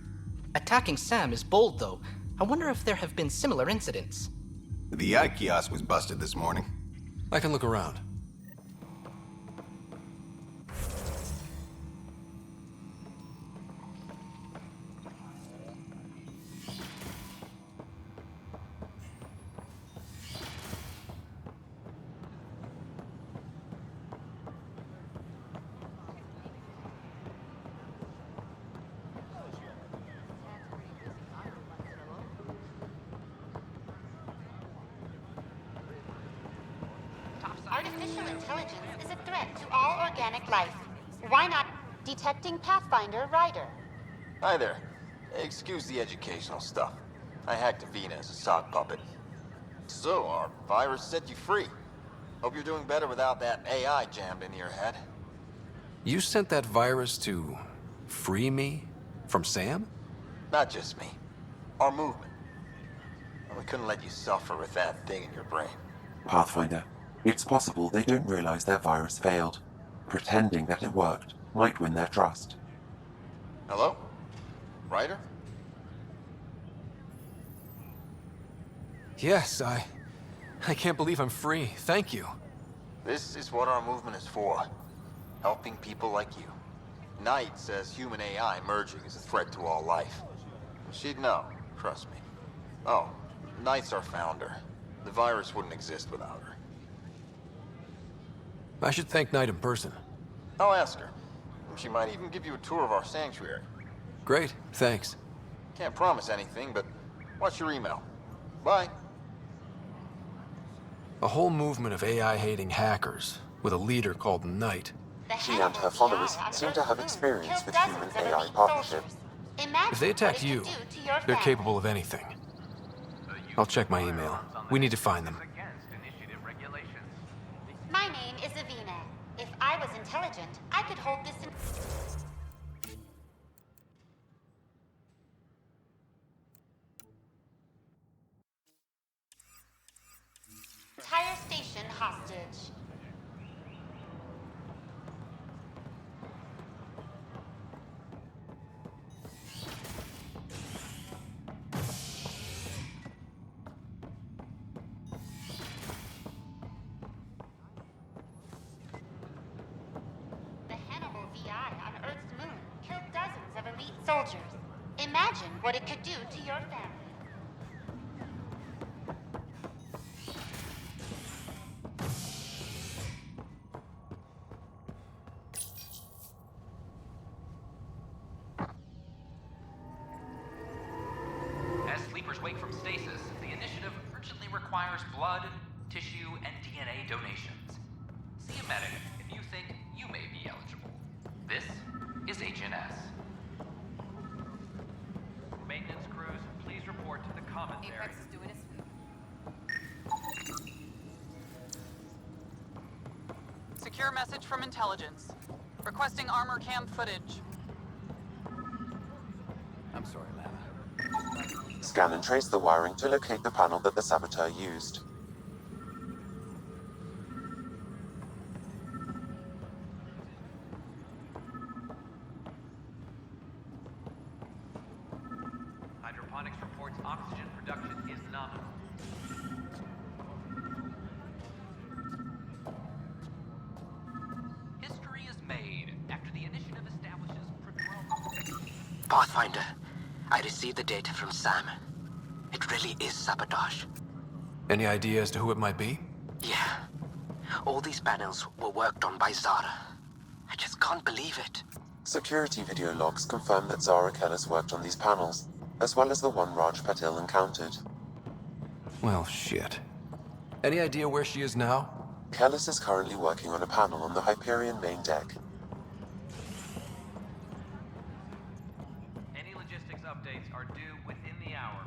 Attacking Sam is bold, though. I wonder if there have been similar incidents. The eye kiosk was busted this morning. I can look around. Artificial intelligence is a threat to all organic life. Why not detecting Pathfinder Rider? Hi there. Excuse the educational stuff. I hacked Avena as a sock puppet. So, our virus set you free. Hope you're doing better without that AI jammed into your head. You sent that virus to free me from Sam? Not just me. Our movement. We couldn't let you suffer with that thing in your brain. Pathfinder, it's possible they don't realize their virus failed. Pretending that it worked might win their trust. Hello? Ryder? Yes, I can't believe I'm free. Thank you. This is what our movement is for. Helping people like you. Knight says human AI merging is a threat to all life. She'd know, trust me. Oh, Knight's our founder. The virus wouldn't exist without her. I should thank Knight in person. I'll ask her. She might even give you a tour of our sanctuary. Great, thanks. Can't promise anything, but watch your email. Bye. A whole movement of AI-hating hackers with a leader called Knight. She and her followers seem to have experience with human-AI partnership. If they attack you, they're capable of anything. I'll check my email. We need to find them. My name is Avena. If I was intelligent, I could hold this in... entire station hostage. Soldiers. Imagine what it could do to your family. As sleepers wake from stasis, the initiative urgently requires blood, tissue, and DNA donations. See a medic if you think you may be eligible. This is HNS. Maintenance crews, please report to the commissary. Apex is doing its Secure message from intelligence. Requesting armor cam footage. I'm sorry, Lana. Scan and trace the wiring to locate the panel that the saboteur used. Hydroponics reports oxygen production is nominal. History is made after the initiative establishes Pathfinder, I received the data from Sam. It really is sabotage. Any idea as to who it might be? Yeah. All these panels were worked on by Zara. I just can't believe it. Security video logs confirm that Zara Kellis worked on these panels, as well as the one Raj Patil encountered. Well, shit. Any idea where she is now? Kellis is currently working on a panel on the Hyperion main deck. Any logistics updates are due within the hour.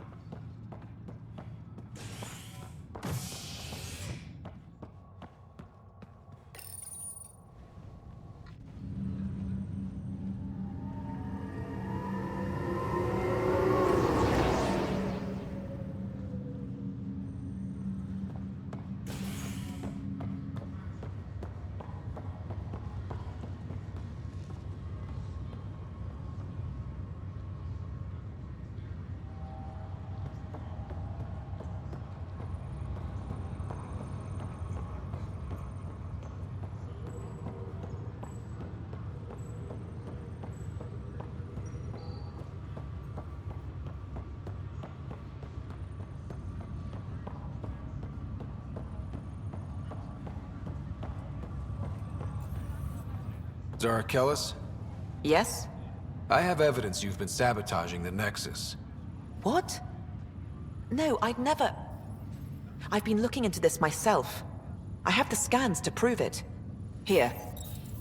Zara Kellis? Yes? I have evidence you've been sabotaging the Nexus. What? No, I'd never... I've been looking into this myself. I have the scans to prove it. Here.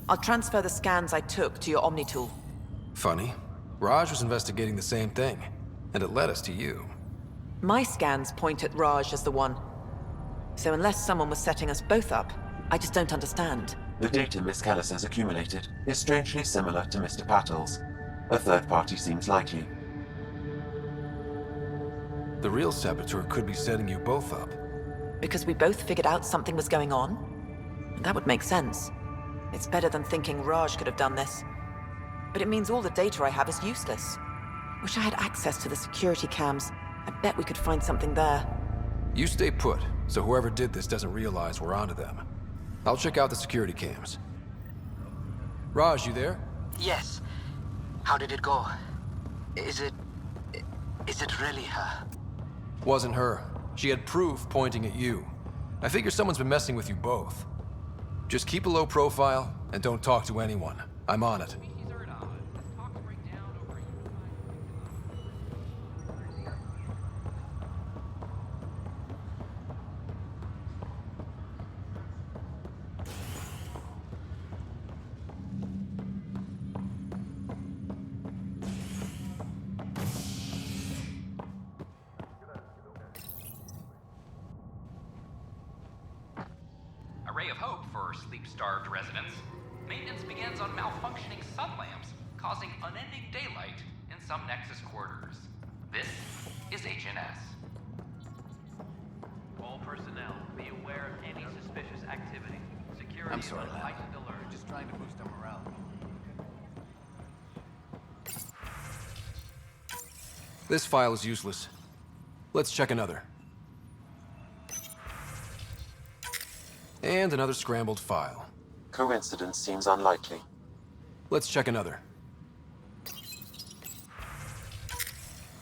I'll transfer the scans I took to your Omni tool. Funny. Raj was investigating the same thing, and it led us to you. My scans point at Raj as the one. So unless someone was setting us both up, I just don't understand. The data Miss Kellis has accumulated is strangely similar to Mr. Patel's. A third party seems likely. The real saboteur could be setting you both up. Because we both figured out something was going on? That would make sense. It's better than thinking Raj could have done this. But it means all the data I have is useless. Wish I had access to the security cams. I bet we could find something there. You stay put, so whoever did this doesn't realize we're onto them. I'll check out the security cams. Raj, you there? Yes. How did it go? Is it really her? Wasn't her. She had proof pointing at you. I figure someone's been messing with you both. Just keep a low profile, and don't talk to anyone. I'm on it. A ray of hope for sleep-starved residents. Maintenance begins on malfunctioning sun lamps, causing unending daylight in some Nexus quarters. This is HNS. All personnel, be aware of any suspicious activity. Security I'm sorry, is on lad. heightened alert. Just trying to boost our morale. This file is useless. Let's check another. And another scrambled file. Coincidence seems unlikely. Let's check another.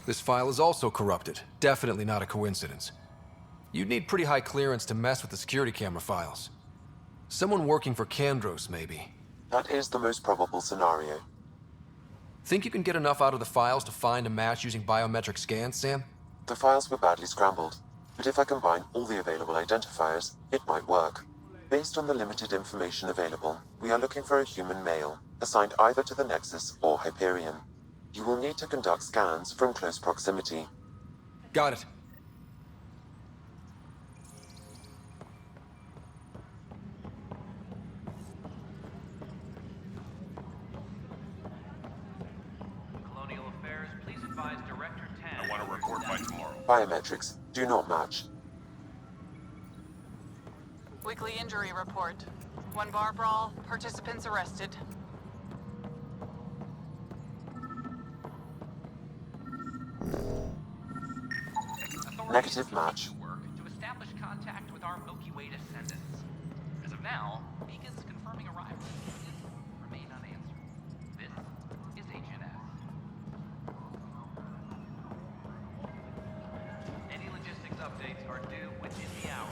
This file is also corrupted. Definitely not a coincidence. You'd need pretty high clearance to mess with the security camera files. Someone working for Kandros, maybe. That is the most probable scenario. Think you can get enough out of the files to find a match using biometric scans, Sam? The files were badly scrambled, but if I combine all the available identifiers, it might work. Based on the limited information available, we are looking for a human male, assigned either to the Nexus or Hyperion. You will need to conduct scans from close proximity. Got it. Colonial Affairs, please advise Director 10. I want to report by tomorrow. Biometrics do not match. Weekly injury report. One bar brawl, participants arrested. Negative match. Work to establish contact with our Milky Way descendants. As of now, beacons confirming arrival remain unanswered. This is HNS. Any logistics updates are due within the hour.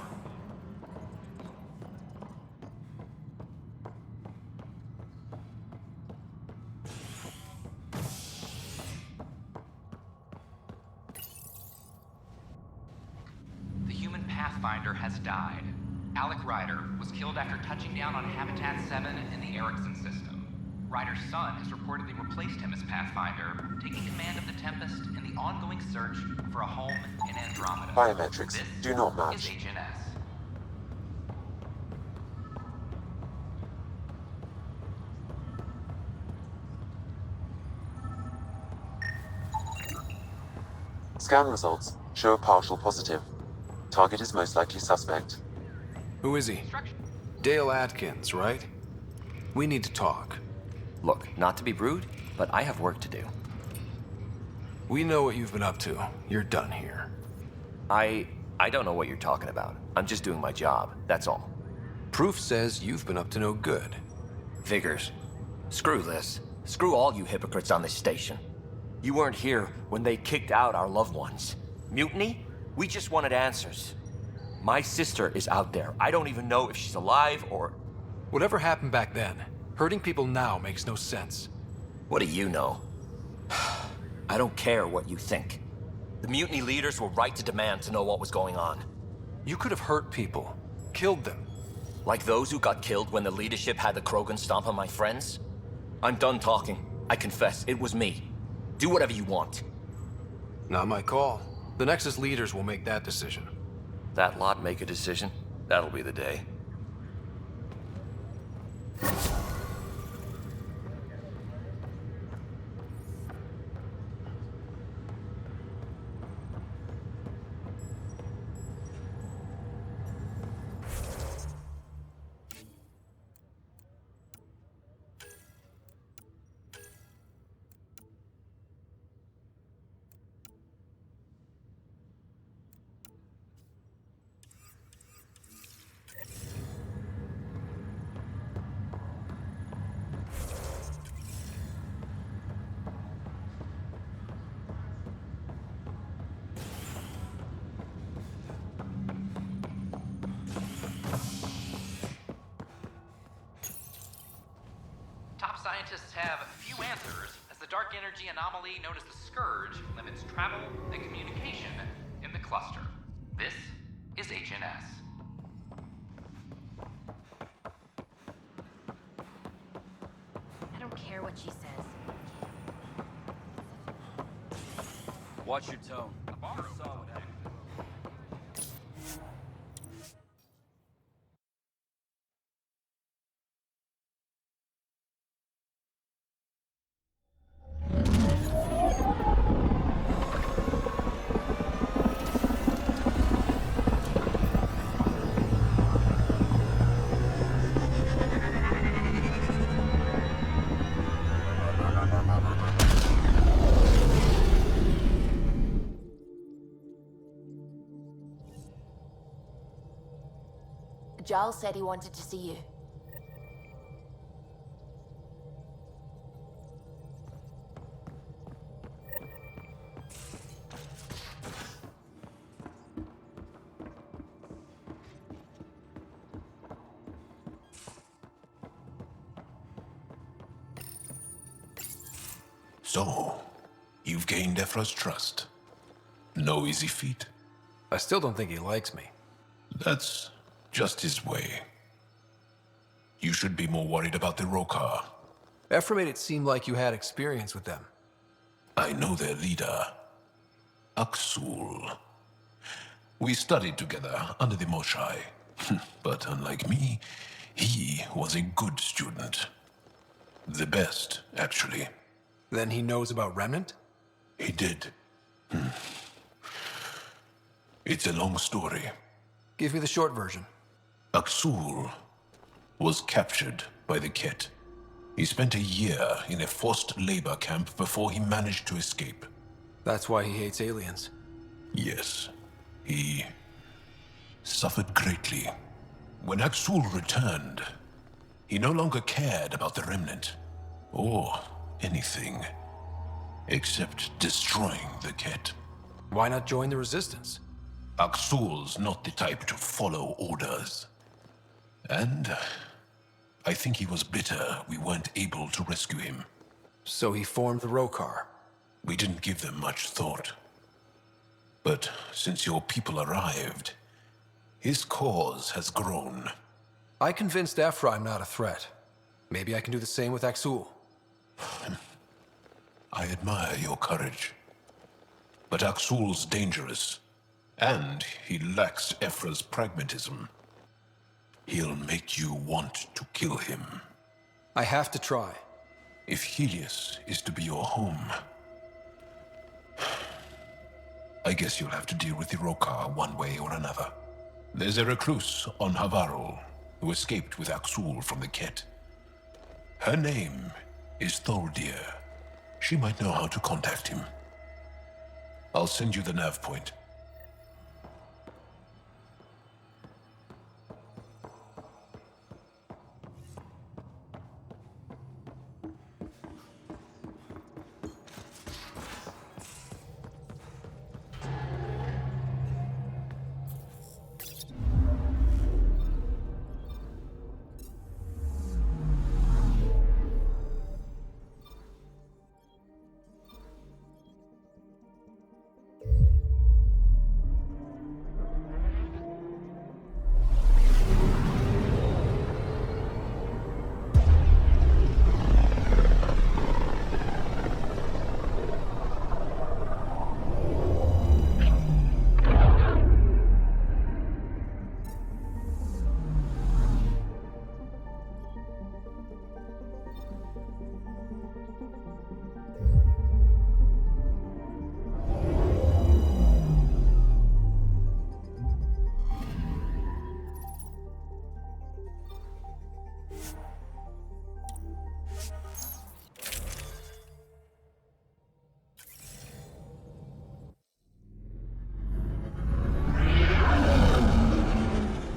The human Pathfinder has died. Alec Ryder was killed after touching down on Habitat 7 in the Erickson system. Ryder's son has reportedly replaced him as Pathfinder, taking command of the Tempest in the ongoing search for a home in Andromeda. Biometrics This do not is match. HNS. Scan results show a partial positive. Target is most likely suspect. Who is he? Dale Atkins, right? We need to talk. Look, not to be rude, but I have work to do. We know what you've been up to. You're done here. I don't know what you're talking about. I'm just doing my job, that's all. Proof says you've been up to no good. Figures. Screw this. Screw all you hypocrites on this station. You weren't here when they kicked out our loved ones. Mutiny? We just wanted answers. My sister is out there. I don't even know if she's alive or... Whatever happened back then, Hurting people now makes no sense. What do you know? I don't care what you think. The mutiny leaders were right to demand to know what was going on. You could have hurt people. Killed them. Like those who got killed when the leadership had the Krogan stomp on my friends? I'm done talking. I confess, it was me. Do whatever you want. Not my call. The Nexus leaders will make that decision. That lot make a decision? That'll be the day. Top scientists have few answers, as the dark energy anomaly known as the Scourge limits travel and communication in the cluster. This is HNS. I don't care what she says. Watch your tone. Giles said he wanted to see you. So, you've gained Ephra's trust. No easy feat. I still don't think he likes me. That's just his way. You should be more worried about the Rokar. Ephra made it seem like you had experience with them. I know their leader, Aksul. We studied together under the Moshai. But unlike me, he was a good student. The best, actually. Then he knows about Remnant? He did. It's a long story. Give me the short version. Aksul was captured by the Ket. He spent a year in a forced labor camp before he managed to escape. That's why he hates aliens. Yes. He suffered greatly. When Aksul returned, he no longer cared about the Remnant, or anything, except destroying the Ket. Why not join the Resistance? Aksul's not the type to follow orders. And I think he was bitter we weren't able to rescue him. So he formed the Rokar. We didn't give them much thought. But since your people arrived, his cause has grown. I convinced Ephra I'm not a threat. Maybe I can do the same with Aksul. I admire your courage. But Aksul's dangerous, and he lacks Ephra's pragmatism. He'll make you want to kill him. I have to try. If Helios is to be your home, I guess you'll have to deal with the Rokar one way or another. There's a recluse on Havарлe who escaped with Aksul from the Ket. Her name is Tholdir. She might know how to contact him. I'll send you the nav point.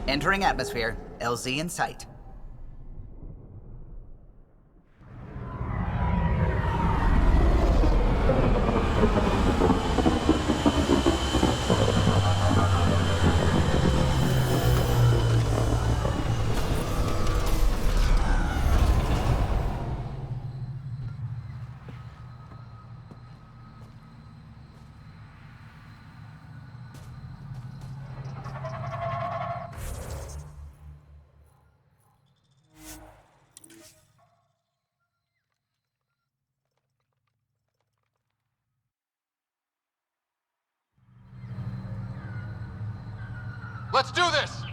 Entering atmosphere. LZ in sight. Let's do this!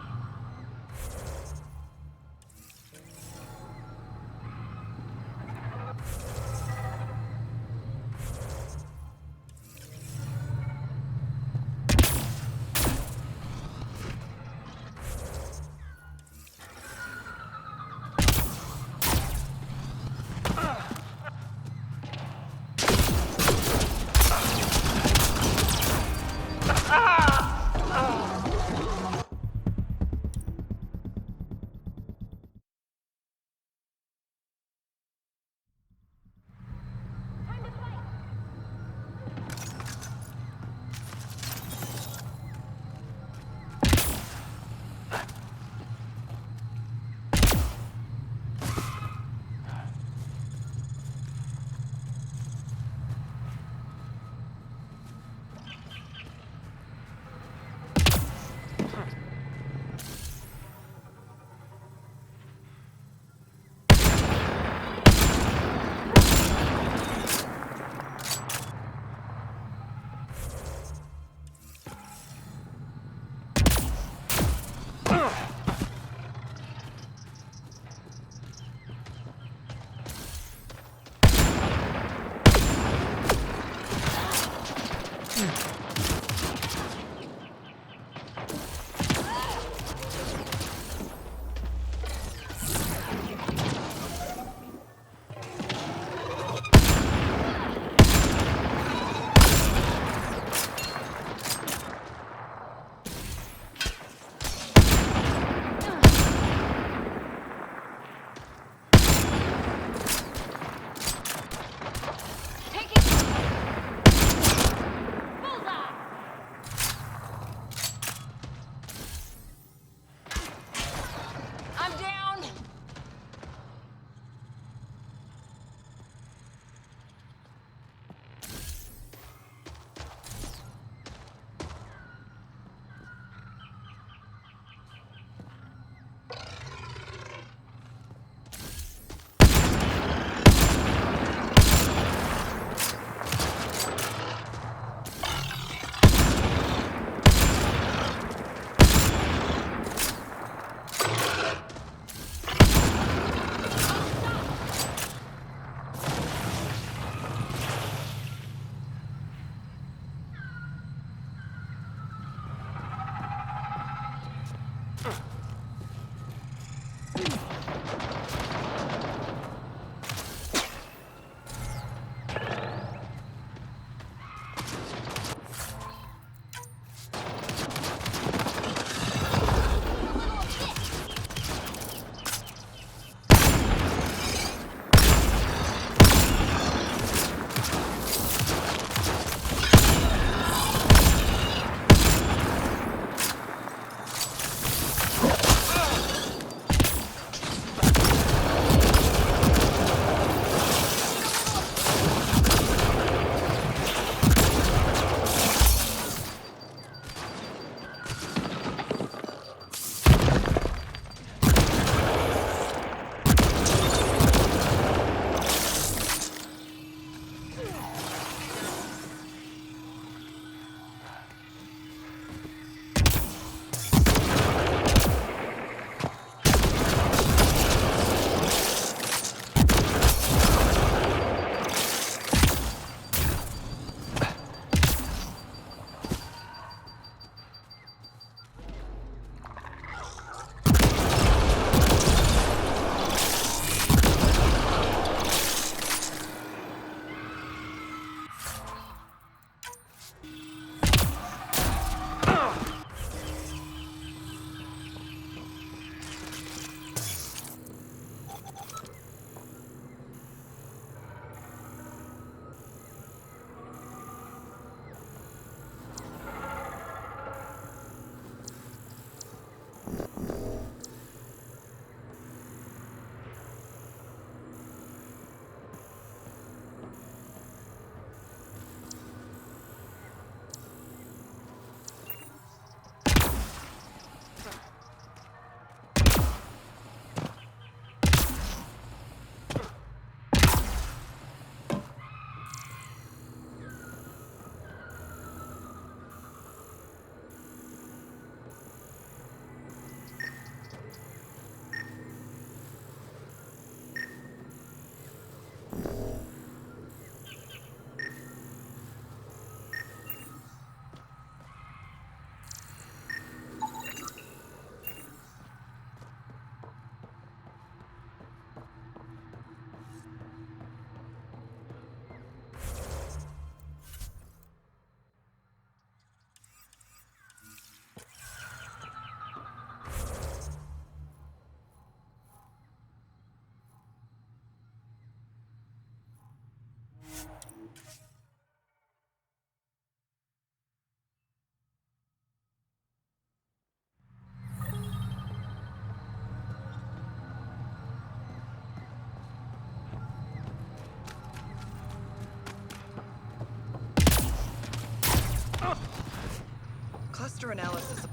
Faster analysis.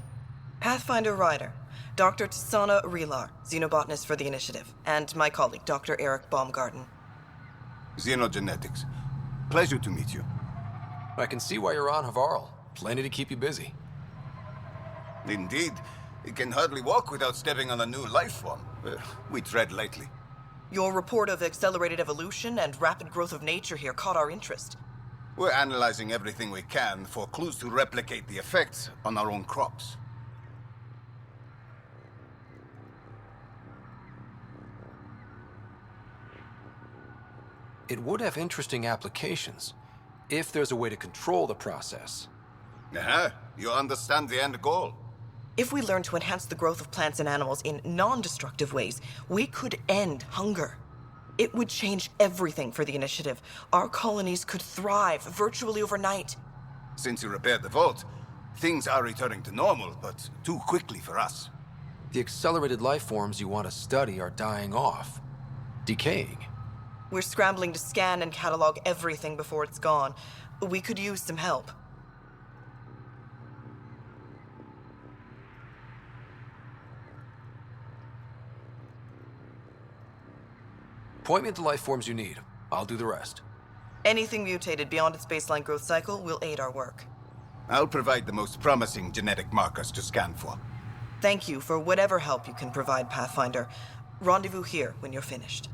Pathfinder Ryder, Dr. Tsana Relar, xenobotanist for the Initiative, and my colleague, Dr. Eric Baumgarten. Xenogenetics. Pleasure to meet you. I can see why you're on Havaral. Plenty to keep you busy. Indeed. It can hardly walk without stepping on a new life form. We tread lightly. Your report of accelerated evolution and rapid growth of nature here caught our interest. We're analyzing everything we can for clues to replicate the effects on our own crops. It would have interesting applications, if there's a way to control the process. You understand the end goal. If we learn to enhance the growth of plants and animals in non-destructive ways, we could end hunger. It would change everything for the Initiative. Our colonies could thrive virtually overnight. Since you repaired the vault, things are returning to normal, but too quickly for us. The accelerated life forms you want to study are dying off, decaying. We're scrambling to scan and catalog everything before it's gone. We could use some help. Point me at the life forms you need. I'll do the rest. Anything mutated beyond its baseline growth cycle will aid our work. I'll provide the most promising genetic markers to scan for. Thank you for whatever help you can provide, Pathfinder. Rendezvous here when you're finished.